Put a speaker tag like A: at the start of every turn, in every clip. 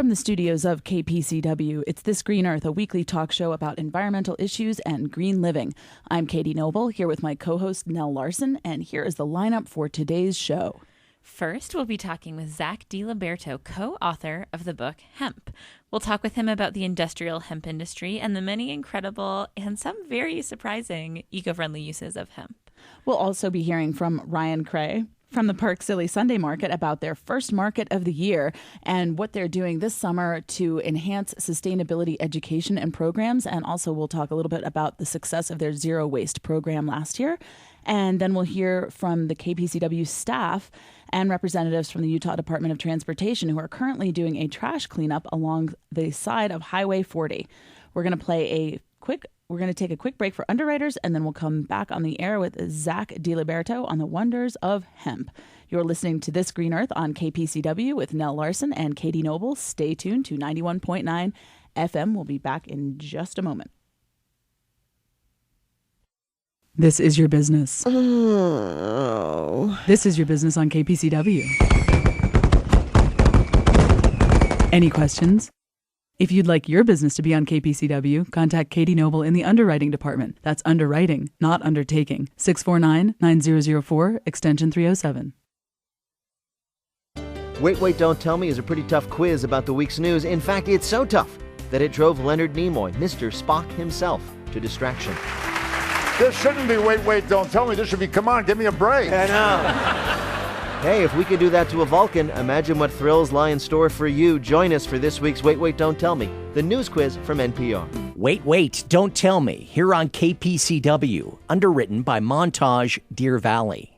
A: From the studios of KPCW, it's This Green Earth, a weekly talk show about environmental issues and green living. I'm Katie Noble, here with my co-host Nell Larson, and here is the lineup for today's show.
B: First, we'll be talking with Zack DiLiberto, co-author of the book Hemp. We'll talk with him about the industrial hemp industry and the many incredible and some very surprising eco-friendly uses of hemp.
A: We'll also be hearing from Ryan Cray from the Park City Sunday Market about their first market of the year and what they're doing this summer to enhance sustainability education and programs. And also we'll talk a little bit about the success of their zero waste program last year. And then we'll hear from the KPCW staff and representatives from the Utah Department of Transportation who are currently doing a trash cleanup along the side of Highway 40. We're going to take a quick break for underwriters, and then we'll come back on the air with Zack DiLiberto on the wonders of hemp. You're listening to This Green Earth on KPCW with Nell Larson and Katie Noble. Stay tuned to 91.9 FM. We'll be back in just a moment. This is your business.
C: Oh.
A: This is your business on KPCW. Any questions? If you'd like your business to be on KPCW, contact Katie Noble in the underwriting department. That's underwriting, not undertaking. 649-9004, extension 307.
D: Wait, Don't Tell Me is a pretty tough quiz about the week's news. In fact, it's so tough that it drove Leonard Nimoy, Mr. Spock himself, to distraction.
E: This shouldn't be Wait, Don't Tell Me. This should be Come On, Give Me a Break.
D: I know. Hey, if we could do that to a Vulcan, imagine what thrills lie in store for you. Join us for this week's Wait, Don't Tell Me, the news quiz from NPR.
F: Wait, Don't Tell Me, here on KPCW, underwritten by Montage Deer Valley.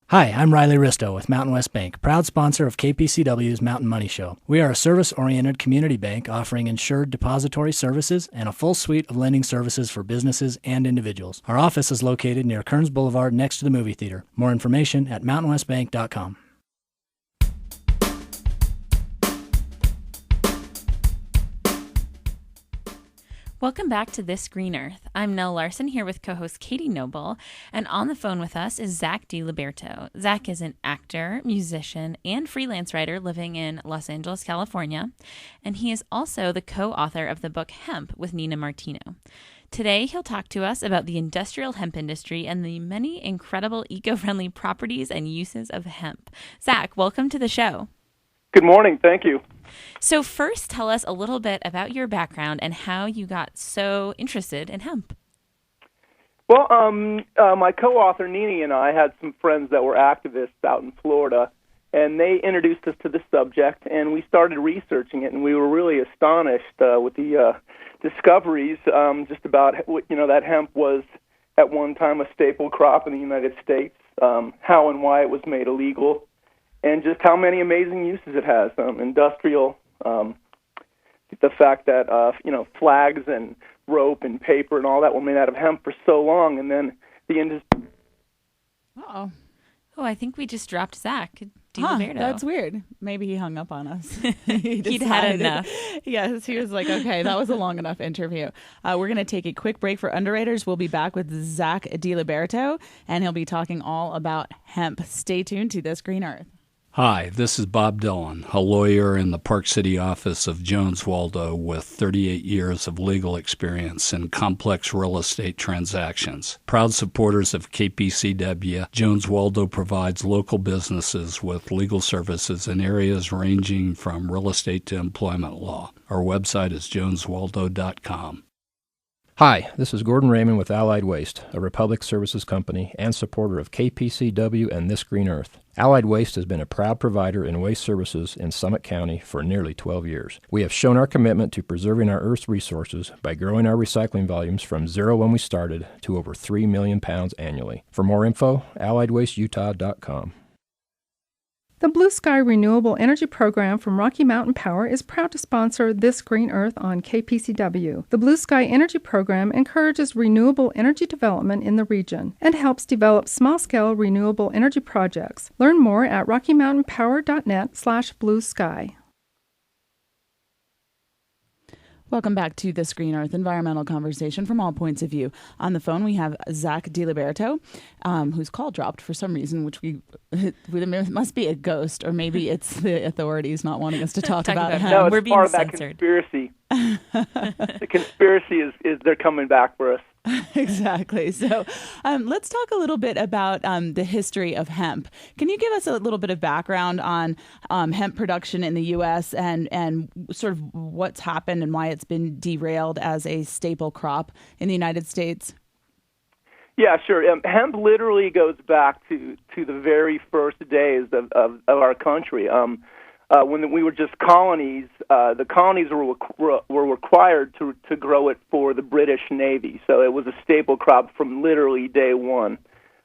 G: Hi, I'm Riley Risto with Mountain West Bank, proud sponsor of KPCW's Mountain Money Show. We are a service-oriented community bank offering insured depository services and a full suite of lending services for businesses and individuals. Our office is located near Kearns Boulevard next to the movie theater. More information at mountainwestbank.com.
B: Welcome back to This Green Earth. I'm Nell Larson here with co-host Katie Noble, and on the phone with us is Zack DiLiberto. Zack is an actor, musician, and freelance writer living in Los Angeles, California, and he is also the co-author of the book Hemp with Nina Martino. Today, he'll talk to us about the industrial hemp industry and the many incredible eco-friendly properties and uses of hemp. Zack, welcome to the show.
H: Good morning. Thank you.
B: So first, tell us a little bit about your background and how you got so interested in hemp.
H: Well, my co-author Nini and I had some friends that were activists out in Florida, and they introduced us to the subject, and we started researching it, and we were really astonished with the discoveries just about, that hemp was at one time a staple crop in the United States, how and why it was made illegal, and just how many amazing uses it has. Industrial, the fact that, flags and rope and paper and all that were made out of hemp for so long, and then the industry...
A: Uh-oh.
B: Oh, I think we just dropped Zack
A: DiLiberto. That's weird. Maybe he hung up on us.
B: He'd had enough.
A: Yes, he was like, okay, that was a long enough interview. We're going to take a quick break for underwriters. We'll be back with Zack DiLiberto, and he'll be talking all about hemp. Stay tuned to This Green Earth.
I: Hi, this is Bob Dillon, a lawyer in the Park City office of Jones Waldo with 38 years of legal experience in complex real estate transactions. Proud supporters of KPCW, Jones Waldo provides local businesses with legal services in areas ranging from real estate to employment law. Our website is joneswaldo.com.
J: Hi, this is Gordon Raymond with Allied Waste, a Republic Services company and supporter of KPCW and This Green Earth. Allied Waste has been a proud provider in waste services in Summit County for nearly 12 years. We have shown our commitment to preserving our Earth's resources by growing our recycling volumes from zero when we started to over 3 million pounds annually. For more info, alliedwasteutah.com.
K: The Blue Sky Renewable Energy Program from Rocky Mountain Power is proud to sponsor This Green Earth on KPCW. The Blue Sky Energy Program encourages renewable energy development in the region and helps develop small-scale renewable energy projects. Learn more at rockymountainpower.net/bluesky.
A: Welcome back to This Green Earth environmental conversation from all points of view. On the phone, we have Zack DiLiberto, whose call dropped for some reason, which it must be a ghost, or maybe it's the authorities not wanting us to talk about him.
H: No, it's
B: We're being
H: part of that
B: censored.
H: conspiracy. The conspiracy is they're coming back for us.
A: Exactly. So let's talk a little bit about the history of hemp. Can you give us a little bit of background on hemp production in the U.S. and sort of what's happened and why it's been derailed as a staple crop in the United States?
H: Yeah, sure. Hemp literally goes back to the very first days of our country. When we were just colonies, the colonies were required to grow it for the British Navy. So it was a staple crop from literally day one.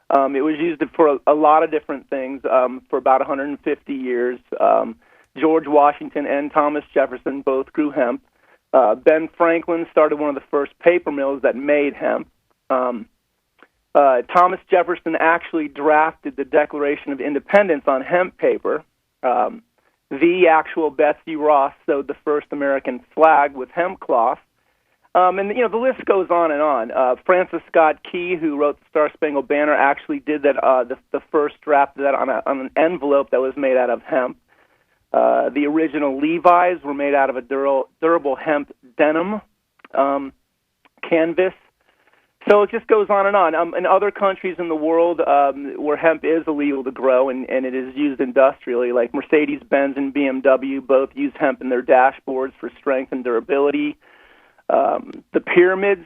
H: It was used for a lot of different things for about 150 years. George Washington and Thomas Jefferson both grew hemp. Ben Franklin started one of the first paper mills that made hemp. Thomas Jefferson actually drafted the Declaration of Independence on hemp paper. The actual Betsy Ross sewed the first American flag with hemp cloth. And the list goes on and on. Francis Scott Key, who wrote the Star Spangled Banner, actually did that. The first draft of that on an envelope that was made out of hemp. The original Levi's were made out of a durable hemp denim canvas. So it just goes on and on. In other countries in the world where hemp is illegal to grow and it is used industrially, like Mercedes-Benz and BMW both use hemp in their dashboards for strength and durability. The pyramids,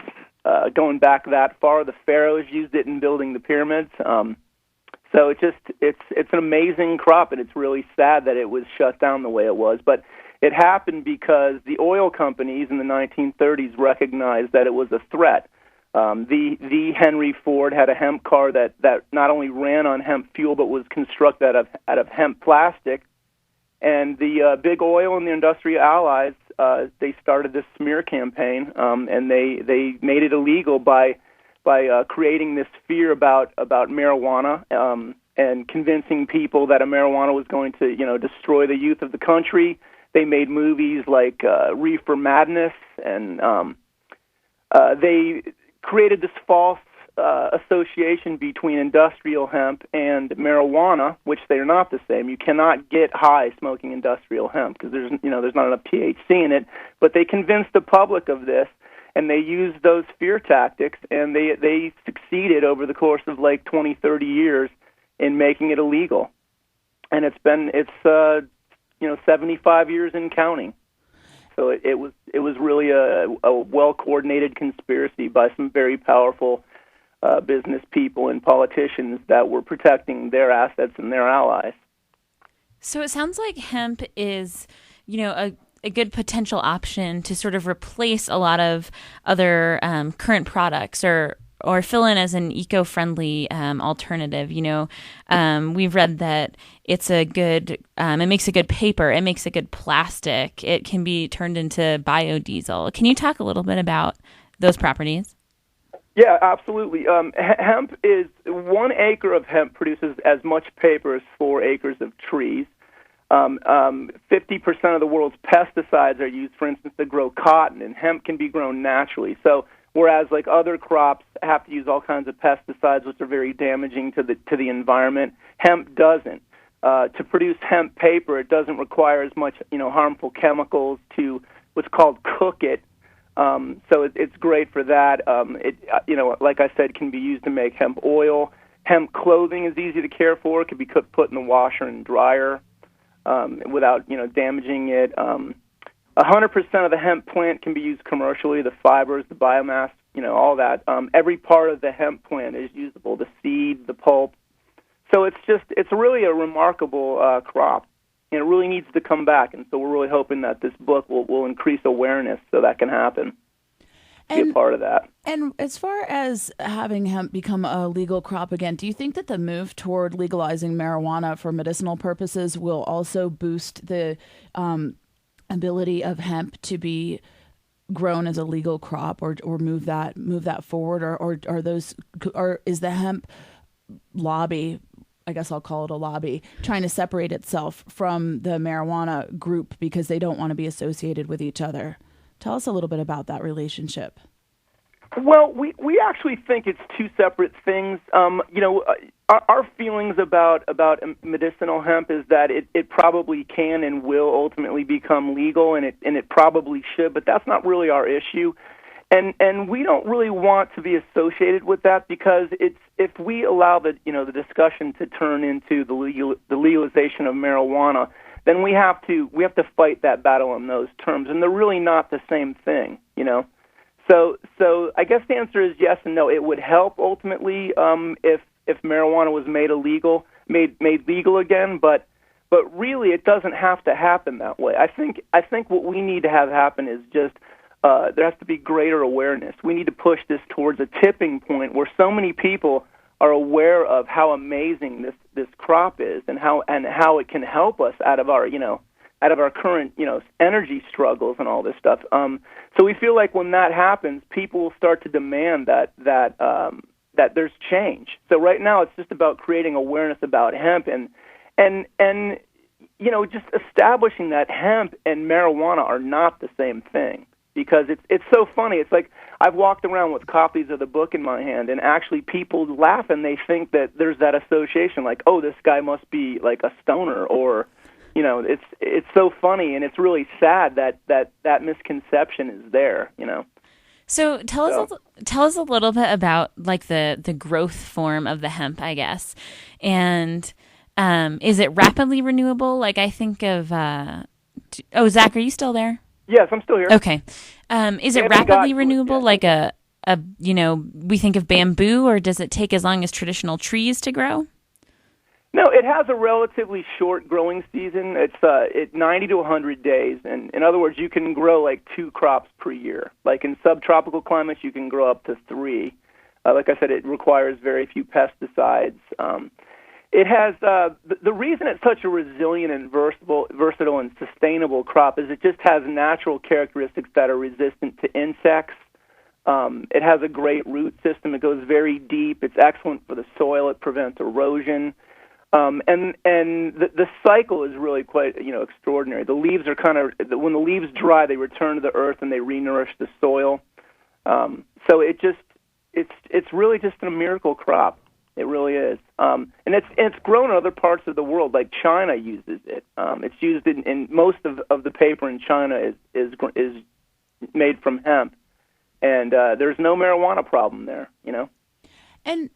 H: going back that far, the pharaohs used it in building the pyramids. So it's an amazing crop, and it's really sad that it was shut down the way it was. But it happened because the oil companies in the 1930s recognized that it was a threat. The Henry Ford had a hemp car that not only ran on hemp fuel but was constructed out of hemp plastic. And the big oil and the industrial allies, they started this smear campaign, and they made it illegal by creating this fear about marijuana and convincing people that marijuana was going to destroy the youth of the country. They made movies like Reefer Madness, and they created this false association between industrial hemp and marijuana, which they are not the same. You cannot get high smoking industrial hemp because there's not enough THC in it. But they convinced the public of this, and they used those fear tactics, and they succeeded over the course of like 20, 30 years in making it illegal. And it's 75 years and counting. So it was really a well-coordinated conspiracy by some very powerful business people and politicians that were protecting their assets and their allies.
B: So it sounds like hemp is, a good potential option to sort of replace a lot of other current products or fill in as an eco-friendly alternative. We've read that it's a good, it makes a good paper, it makes a good plastic, it can be turned into biodiesel. Can you talk a little bit about those properties?
H: Yeah, absolutely. Hemp is 1 acre of hemp produces as much paper as 4 acres of trees. 50% of the world's pesticides are used, for instance, to grow cotton, and hemp can be grown naturally. So whereas like other crops have to use all kinds of pesticides, which are very damaging to the environment, hemp doesn't. To produce hemp paper, it doesn't require as much harmful chemicals to what's called cook it. So it's great for that. Like I said, can be used to make hemp oil. Hemp clothing is easy to care for. It can be put in the washer and dryer without damaging it. 100% of the hemp plant can be used commercially. The fibers, the biomass, all that. Every part of the hemp plant is usable. The seed, the pulp. So it's really a remarkable crop. And it really needs to come back, and so we're really hoping that this book will increase awareness so that can happen. Be a part of that.
A: And as far as having hemp become a legal crop again, do you think that the move toward legalizing marijuana for medicinal purposes will also boost the ability of hemp to be grown as a legal crop, or move that forward, or is the hemp lobby, I guess I'll call it a lobby, trying to separate itself from the marijuana group because they don't want to be associated with each other? Tell us a little bit about that relationship.
H: Well, we actually think it's two separate things. Our feelings about medicinal hemp is that it probably can and will ultimately become legal, and it probably should, but that's not really our issue. And we don't really want to be associated with that, because if we allow the discussion to turn into the legalization of marijuana, then we have to fight that battle on those terms, and they're really not the same thing, So I guess the answer is yes and no. It would help ultimately if marijuana was made legal again, but really it doesn't have to happen that way. I think what we need to have happen is just there has to be greater awareness. We need to push this towards a tipping point where so many people are aware of how amazing this crop is and how it can help us out of our current energy struggles and all this stuff. So we feel like when that happens, people will start to demand that there's change. So right now it's just about creating awareness about hemp and just establishing that hemp and marijuana are not the same thing. Because it's so funny. It's like I've walked around with copies of the book in my hand, and actually people laugh and they think that there's that association, like, oh, this guy must be like a stoner, or it's so funny, and it's really sad that misconception is there.
B: So tell us a little bit about like the growth form of the hemp, I guess, and is it rapidly renewable? Like I think of Zach, are you still there?
H: Yes, I'm still here.
B: Okay. Is it rapidly renewable, like we think of bamboo, or does it take as long as traditional trees to grow?
H: No, it has a relatively short growing season. It's 90 to 100 days, and in other words, you can grow like 2 crops per year. Like in subtropical climates, you can grow up to 3. Like I said, it requires very few pesticides. It has the reason it's such a resilient and versatile and sustainable crop is it just has natural characteristics that are resistant to insects. It has a great root system. It goes very deep. It's excellent for the soil. It prevents erosion. And the cycle is really quite extraordinary. The leaves are when the leaves dry, they return to the earth and they re-nourish the soil. So it's really just a miracle crop. It really is, and it's grown in other parts of the world. Like China uses it. It's used in most of the paper in China is made from hemp, and there's no marijuana problem there.
A: And